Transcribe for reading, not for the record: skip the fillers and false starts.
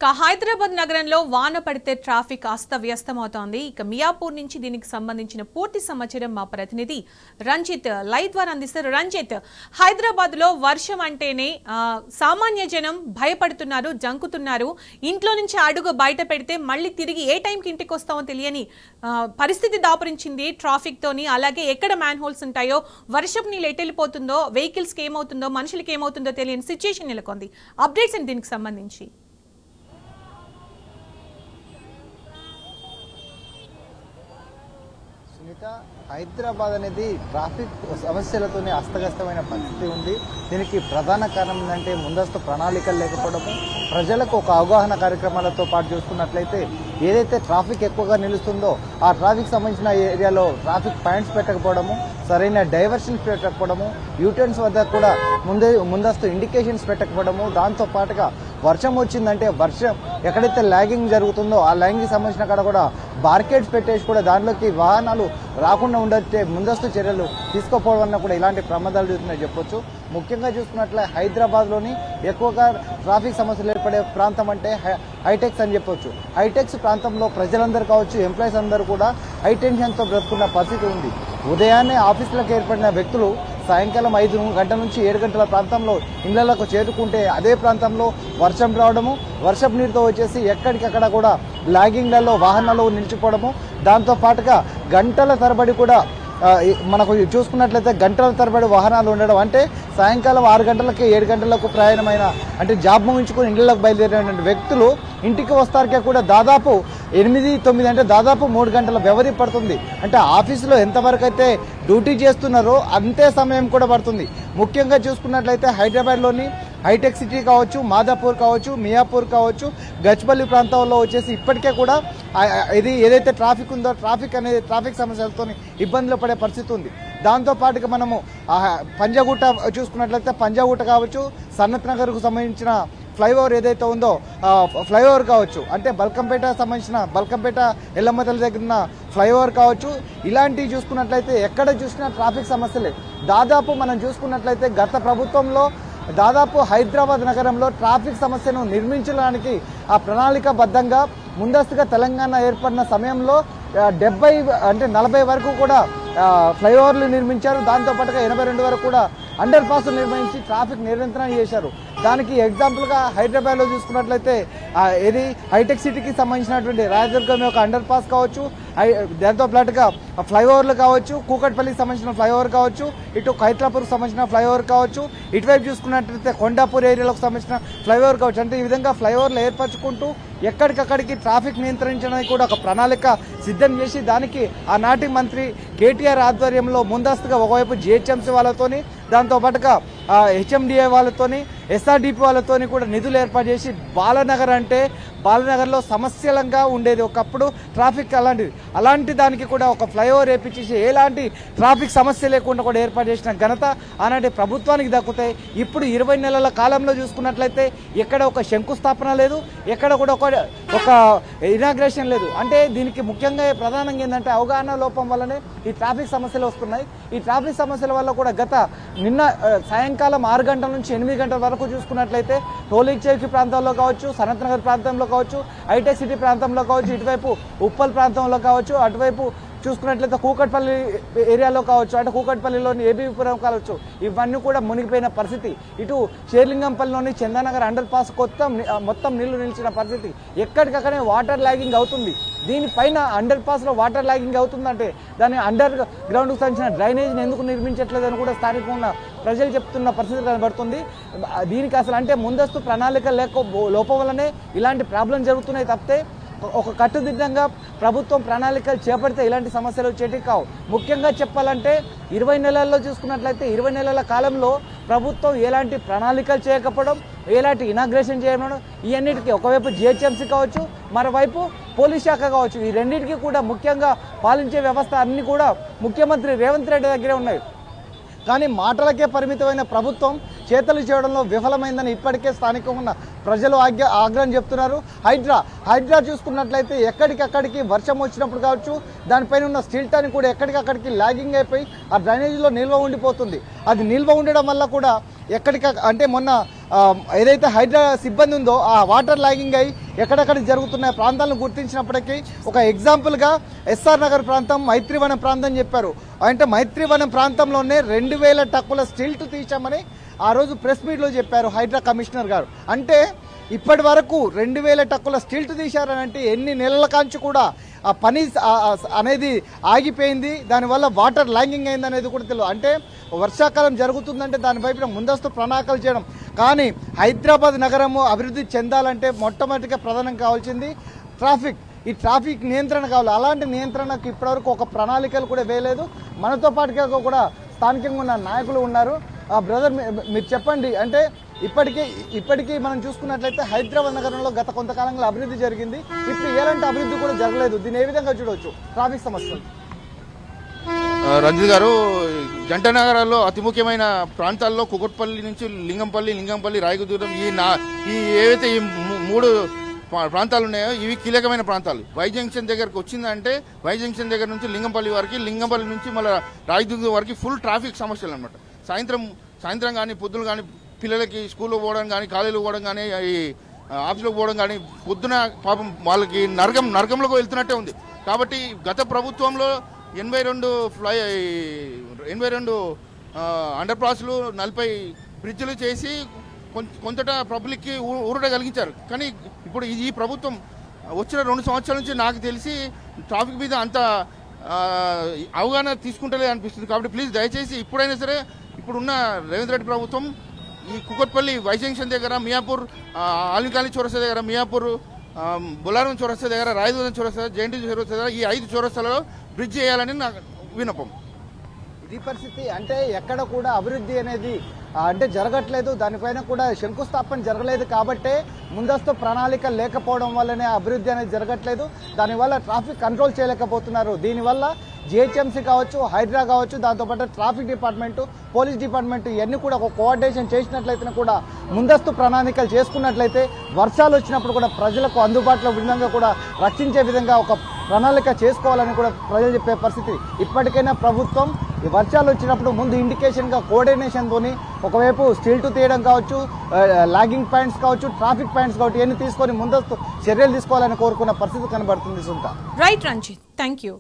హైదరాబాద్ నగరంలో వాన పడితే ట్రాఫిక్ అస్తవ్యస్తమవుతోంది. ఇక మియాపూర్ నుంచి దీనికి సంబంధించిన పూర్తి సమాచారం మా ప్రతినిధి రంజిత్ లైవ్ ద్వారా అందిస్తారు. రంజిత్, హైదరాబాద్ లో వర్షం అంటేనే సామాన్య జనం భయపడుతున్నారు, జంకుతున్నారు. ఇంట్లో నుంచి అడుగు బయట పెడితే మళ్ళీ తిరిగి ఏ టైంకి ఇంటికి వస్తామో తెలియని పరిస్థితి దాపురించింది ట్రాఫిక్ తోని. అలాగే ఎక్కడ మ్యాన్ హోల్స్ ఉంటాయో, వర్షం నీళ్ళు ఎటెళ్ళిపోతుందో, వెహికల్స్కి ఏమవుతుందో, మనుషులకి ఏమవుతుందో తెలియని సిచ్యుయేషన్ నెలకొంది. అప్డేట్స్ దీనికి సంబంధించి హైదరాబాద్ అనేది ట్రాఫిక్ సమస్యలతోనే అస్తవ్యస్తమైన పరిస్థితి ఉంది. దీనికి ప్రధాన కారణం ఏంటంటే ముందస్తు ప్రణాళికలు లేకపోవడము, ప్రజలకు ఒక అవగాహన కార్యక్రమాలతో పాటు చూసుకున్నట్లయితే ఏదైతే ట్రాఫిక్ ఎక్కువగా నిలుస్తుందో ఆ ట్రాఫిక్ సంబంధించిన ఏరియాలో ట్రాఫిక్ పాయింట్స్ పెట్టకపోవడము, సరైన డైవర్షన్స్ పెట్టకపోవడము, యూటర్న్స్ వద్ద కూడా ముందస్తు ఇండికేషన్స్ పెట్టకపోవడము, దాంతో పాటుగా వర్షం వచ్చిందంటే వర్షం ఎక్కడైతే ల్యాగింగ్ జరుగుతుందో ఆ ల్యాగింగ్కి సంబంధించిన కాడ కూడా బార్కెట్స్ పెట్టేసి కూడా దానిలోకి వాహనాలు రాకుండా ఉండే ముందస్తు చర్యలు తీసుకోకపోవడం వల్ల కూడా ఇలాంటి ప్రమాదాలు జరుగుతున్నాయి చెప్పొచ్చు. ముఖ్యంగా చూసుకున్నట్లే హైదరాబాద్లోని ఎక్కువగా ట్రాఫిక్ సమస్యలు ఏర్పడే ప్రాంతం అంటే హైటెక్స్ అని చెప్పొచ్చు. హైటెక్స్ ప్రాంతంలో ప్రజలందరూ కావచ్చు, ఎంప్లాయీస్ అందరూ కూడా హైటెన్షన్తో బ్రతుకున్న పరిస్థితి ఉంది. ఉదయాన్నే ఆఫీసులకు ఏర్పడిన వ్యక్తులు సాయంకాలం 5 గంటల నుంచి 7 గంటల ప్రాంతంలో ఇళ్లకు చేరుకుంటే అదే ప్రాంతంలో వర్షం రావడము, వర్షపు నీరుతో వచ్చేసి ఎక్కడికక్కడ కూడా లాగింగ్లలో వాహనాలు నిలిచిపోవడము, దాంతో పాటుగా గంటల తరబడి కూడా మనకు చూసుకున్నట్లయితే గంటల తరబడి వాహనాలు ఉండడం, అంటే సాయంకాలం 6 గంటలకి 7 గంటలకు ప్రయాణమైన అంటే జాబ్ ముగించుకొని ఇళ్లకు బయలుదేరిన వ్యక్తులు ఇంటికి వస్తారకే కూడా దాదాపు 8-9 అంటే దాదాపు 3 గంటల వ్యవధి పడుతుంది. అంటే ఆఫీసులో ఎంతవరకు అయితే డ్యూటీ చేస్తున్నారో అంతే సమయం కూడా పడుతుంది. ముఖ్యంగా చూసుకున్నట్లయితే హైదరాబాద్లోని హైటెక్ సిటీ కావచ్చు, మాదాపూర్ కావచ్చు, మియాపూర్ కావచ్చు, గచ్చిబౌలి ప్రాంతాల్లో వచ్చేసి ఇప్పటికే కూడా ఇది ఏదైతే ట్రాఫిక్ ఉందో ట్రాఫిక్ సమస్యలతో ఇబ్బందులు పడే పరిస్థితి ఉంది. దాంతోపాటుగా మనము పంజాగుట్ట చూసుకున్నట్లయితే పంజాగుట్ట కావచ్చు, సనత్ నగర్కు సంబంధించిన ఫ్లైఓవర్ ఏదైతే ఉందో ఫ్లైఓవర్ కావచ్చు, అంటే బల్కంపేట సంబంధించిన బల్కంపేట ఎల్లమ్మ తల్లి దగ్గర ఉన్న ఫ్లైఓవర్ కావచ్చు, ఇలాంటివి చూసుకున్నట్లయితే ఎక్కడ చూసినా ట్రాఫిక్ సమస్యలే. దాదాపు మనం చూసుకున్నట్లయితే గత ప్రభుత్వంలో దాదాపు హైదరాబాద్ నగరంలో ట్రాఫిక్ సమస్యను నిర్మించడానికి ఆ ప్రణాళికాబద్ధంగా ముందస్తుగా తెలంగాణ ఏర్పడిన సమయంలో 40 వరకు కూడా ఫ్లైఓవర్లు నిర్మించారు. దాంతోపాటుగా 82 వరకు కూడా అండర్ పాస్లు నిర్మించి ట్రాఫిక్ నియంత్రణ చేశారు. దానికి ఎగ్జాంపుల్గా హైదరాబాద్లో చూసుకున్నట్లయితే ఇది హైటెక్ సిటీకి సంబంధించినటువంటి రాయదుర్గం యొక్క అండర్ పాస్ కావచ్చు, దాంతో పాటుగా ఫ్లైఓవర్లు కావచ్చు, కూకట్పల్లికి సంబంధించిన ఫ్లైఓవర్ కావచ్చు, ఇటు ఖైరతాపూర్కి సంబంధించిన ఫ్లైఓవర్ కావచ్చు, ఇటువైపు చూసుకున్నట్లయితే కొండాపూర్ ఏరియాలకు సంబంధించిన ఫ్లైఓవర్ కావచ్చు. అంటే ఈ విధంగా ఫ్లైఓవర్లు ఏర్పరచుకుంటూ ఎక్కడికక్కడికి ట్రాఫిక్ నియంత్రించడానికి కూడా ఒక ప్రణాళిక సిద్ధం చేసి దానికి ఆనాటి మంత్రి కేటీఆర్ ఆధ్వర్యంలో ముందస్తుగా ఒకవైపు జిహెచ్ఎంసీ వాళ్ళతోని, దాంతోపాటుగా హెచ్ఎండిఏ వాళ్ళతోని, ఎస్ఆర్డిపి వాళ్ళతోని కూడా నిధులు ఏర్పాటు చేసి బాలనగర్లో సమస్యలంగా ఉండేది ఒకప్పుడు ట్రాఫిక్. అలాంటి దానికి కూడా ఒక ఫ్లైఓవర్ వేపించేసి ఎలాంటి ట్రాఫిక్ సమస్య లేకుండా కూడా ఏర్పాటు చేసిన ఘనత ఆనాటి ప్రభుత్వానికి దక్కుతాయి. ఇప్పుడు 20 నెలల కాలంలో చూసుకున్నట్లయితే ఎక్కడ ఒక శంకుస్థాపన లేదు, ఎక్కడ కూడా ఒక ఇనాగ్రేషన్ లేదు. అంటే దీనికి ముఖ్యంగా ప్రధానంగా ఏంటంటే అవగాహన లోపం వల్లనే ఈ ట్రాఫిక్ సమస్యలు వస్తున్నాయి. ఈ ట్రాఫిక్ సమస్యల వల్ల కూడా నిన్న సాయంకాలం 6 గంటల నుంచి 8 గంటల వరకు చూసుకున్నట్లయితే టోలింగ్ చౌకీ ప్రాంతాల్లో కావచ్చు, సనత్ నగర్ ప్రాంతంలో కావచ్చు, హైటెక్ సిటీ ప్రాంతంలో కావచ్చు, ఇటువైపు ఉప్పల్ ప్రాంతంలో కావచ్చు, అటువైపు చూసుకున్నట్లయితే కూకట్పల్లి ఏరియాలో కావచ్చు, అంటే కూకట్పల్లిలోని ఏబీపురం కావచ్చు, ఇవన్నీ కూడా మునిగిపోయిన పరిస్థితి. ఇటు షేర్లింగంపల్లిలోని చందానగర్ అండర్ పాస్ మొత్తం నీళ్లు నిలిచిన పరిస్థితి. ఎక్కడికక్కడే వాటర్ ల్యాగింగ్ అవుతుంది. దీనిపైన అండర్ పాస్లో వాటర్ ల్యాగింగ్ అవుతుందంటే దాని అండర్ గ్రౌండ్కు సంబంధించిన డ్రైనేజ్ని ఎందుకు నిర్మించట్లేదని కూడా స్థానికంగా ప్రజలు చెప్తున్న పరిస్థితి కనబడుతుంది. దీనికి అసలు అంటే ముందస్తు ప్రణాళిక లోపం వల్లనే ఇలాంటి ప్రాబ్లం జరుగుతున్నాయి తప్పితే ఒక కట్టుదిట్టంగా ప్రభుత్వం ప్రణాళికలు చేపడితే ఇలాంటి సమస్యలు వచ్చేటివి కావు. ముఖ్యంగా చెప్పాలంటే 20 నెలల్లో చూసుకున్నట్లయితే 20 నెలల కాలంలో ప్రభుత్వం ఎలాంటి ప్రణాళికలు చేయకపోవడం, ఎలాంటి ఇనాగ్రేషన్ చేయడం, ఇవన్నిటికీ ఒకవైపు జిహెచ్ఎంసీ కావచ్చు, మరోవైపు పోలీస్ శాఖ కావచ్చు, ఈ రెండింటికి కూడా ముఖ్యంగా పాలించే వ్యవస్థ అన్నీ కూడా ముఖ్యమంత్రి రేవంత్ రెడ్డి దగ్గరే ఉన్నాయి. కానీ మాటలకే పరిమితమైన ప్రభుత్వం చేతలు చేయడంలో విఫలమైందని ఇప్పటికే స్థానికంగా ఉన్న ప్రజలు ఆగ్రహం చెప్తున్నారు. హైడ్రా చూసుకున్నట్లయితే ఎక్కడికక్కడికి వర్షం వచ్చినప్పుడు కావచ్చు, దానిపైన ఉన్న స్టిల్టాన్ని కూడా ఎక్కడికక్కడికి లాగింగ్ అయిపోయి ఆ డ్రైనేజీలో నిల్వ ఉండిపోతుంది. అది నిల్వ ఉండడం వల్ల కూడా ఎక్కడికి అంటే మొన్న ఏదైతే హైడ్రా సిబ్బంది ఉందో ఆ వాటర్ లాగింగ్ అయ్యి ఎక్కడెక్కడ జరుగుతున్న ప్రాంతాలను గుర్తించినప్పటికీ ఒక ఎగ్జాంపుల్గా ఎస్ఆర్ నగర్ ప్రాంతం, మైత్రివనం ప్రాంతం చెప్పారు. అంటే మైత్రివనం ప్రాంతంలోనే 2000 టక్కుల స్టిల్ట్ తీసామని ఆ రోజు ప్రెస్ మీట్లో చెప్పారు హైడ్రా కమిషనర్ గారు. అంటే ఇప్పటి వరకు 2000 టక్కుల స్టిల్ట్ తీశారని అంటే ఎన్ని నెలల కాంచి కూడా ఆ పని అనేది ఆగిపోయింది, దానివల్ల వాటర్ ల్యాంగింగ్ అయింది అనేది కూడా తెలియదు. అంటే వర్షాకాలం జరుగుతుందంటే దానిపైన ముందస్తు ప్రణాళికలు చేయడం. కానీ హైదరాబాద్ నగరము అభివృద్ధి చెందాలంటే మొట్టమొదటిగా ప్రధానం కావాల్సింది ట్రాఫిక్. ఈ ట్రాఫిక్ నియంత్రణ కావాలి. అలాంటి నియంత్రణకు ఇప్పటివరకు ఒక ప్రణాళికలు కూడా వేయలేదు. మనతో పాటుగా కూడా స్థానికంగా ఉన్న నాయకులు ఉన్నారు. బ్రదర్, మీరు చెప్పండి. అంటే ఇప్పటికీ మనం చూసుకున్నట్లయితే హైదరాబాద్ నగరంలో గత కొంతకాలంలో అభివృద్ధి జరిగింది, ఇప్పుడు ఎలాంటి అభివృద్ధి కూడా జరగలేదు. దీన్ని ఏ విధంగా చూడవచ్చు ట్రాఫిక్ సమస్యలు? రంజిత్ గారు, జంట నగరాల్లో అతి ముఖ్యమైన ప్రాంతాల్లో కుకట్పల్లి నుంచి లింగంపల్లి, రాయదుర్గం ఈ ఏవైతే ఈ 3 ప్రాంతాలు ఉన్నాయో ఇవి కీలకమైన ప్రాంతాలు. వై జంక్షన్ దగ్గరకు వచ్చిందంటే వై జంక్షన్ దగ్గర నుంచి లింగంపల్లి వరకు, లింగంపల్లి నుంచి మళ్ళీ రాయదుర్గం వరకు ఫుల్ ట్రాఫిక్ సమస్యలు అనమాట. సాయంత్రం కానీ పొద్దున కానీ పిల్లలకి స్కూల్లో పోవడం కానీ, కాలేజీలో పోవడం కానీ, ఈ ఆఫీస్లోకి పోవడం కానీ పొద్దున పాపం వాళ్ళకి నరకంలోకి వెళ్తున్నట్టే ఉంది. కాబట్టి గత ప్రభుత్వంలో 82 అండర్ పాస్లు, 40 బ్రిడ్జ్లు చేసి కొంతట పబ్లిక్కి ఊరట కలిగించారు. కానీ ఇప్పుడు ఈ ప్రభుత్వం వచ్చిన 2 సంవత్సరాల నుంచి నాకు తెలిసి ట్రాఫిక్ మీద అంత అవగాహన తీసుకుంటలే అనిపిస్తుంది. కాబట్టి ప్లీజ్ దయచేసి ఇప్పుడైనా సరే ఇప్పుడున్న రేవంత్ రెడ్డి ప్రభుత్వం ఈ కుకట్పల్లి వై జంక్షన్ దగ్గర, మియాపూర్ ఆలింకాలి చౌరస్తా దగ్గర, మియాపూర్ బొలారం చౌరస్తా దగ్గర, రాయదుర్గం చౌరస్తా, జేఎన్టీ చౌరస్తా దగ్గర ఈ 5 చౌరస్తాలలో బ్రిడ్జ్ చేయాలని నా విన్నపం. ఇది పరిస్థితి. అంటే ఎక్కడ కూడా అభివృద్ధి అనేది అంటే జరగట్లేదు, దానిపైన కూడా శంకుస్థాపన జరగలేదు. కాబట్టే ముందస్తు ప్రణాళిక లేకపోవడం వల్లనే అభివృద్ధి అనేది జరగట్లేదు. దానివల్ల ట్రాఫిక్ కంట్రోల్ చేయలేకపోతున్నారు. దీనివల్ల జిహెచ్ఎంసీ కావచ్చు, హైడ్రా కావచ్చు, దాంతోపాటు ట్రాఫిక్ డిపార్ట్మెంటు, పోలీస్ డిపార్ట్మెంట్ ఇవన్నీ కూడా ఒక కోఆర్డినేషన్ చేసినట్లయితే కూడా ముందస్తు ప్రణాళికలు చేసుకున్నట్లయితే వర్షాలు వచ్చినప్పుడు కూడా ప్రజలకు అందుబాటులో విధంగా కూడా రక్షించే విధంగా ఒక ప్రణాళిక చేసుకోవాలని కూడా ప్రజలు చెప్పే పరిస్థితి. ఇప్పటికైనా ప్రభుత్వం ఈ వర్షాలు వచ్చినప్పుడు ముందు ఇండికేషన్గా కోఆర్డినేషన్తోని ఒకవైపు స్టిల్ట్ తీయడం కావచ్చు, లాగింగ్ పాయింట్స్ కావచ్చు, ట్రాఫిక్ పాయింట్స్ కావచ్చు, ఇవన్నీ తీసుకొని ముందస్తు చర్యలు తీసుకోవాలని కోరుకున్న పరిస్థితి కనబడుతుంది. సుంత రైట్ రంజిత్, థ్యాంక్ యూ.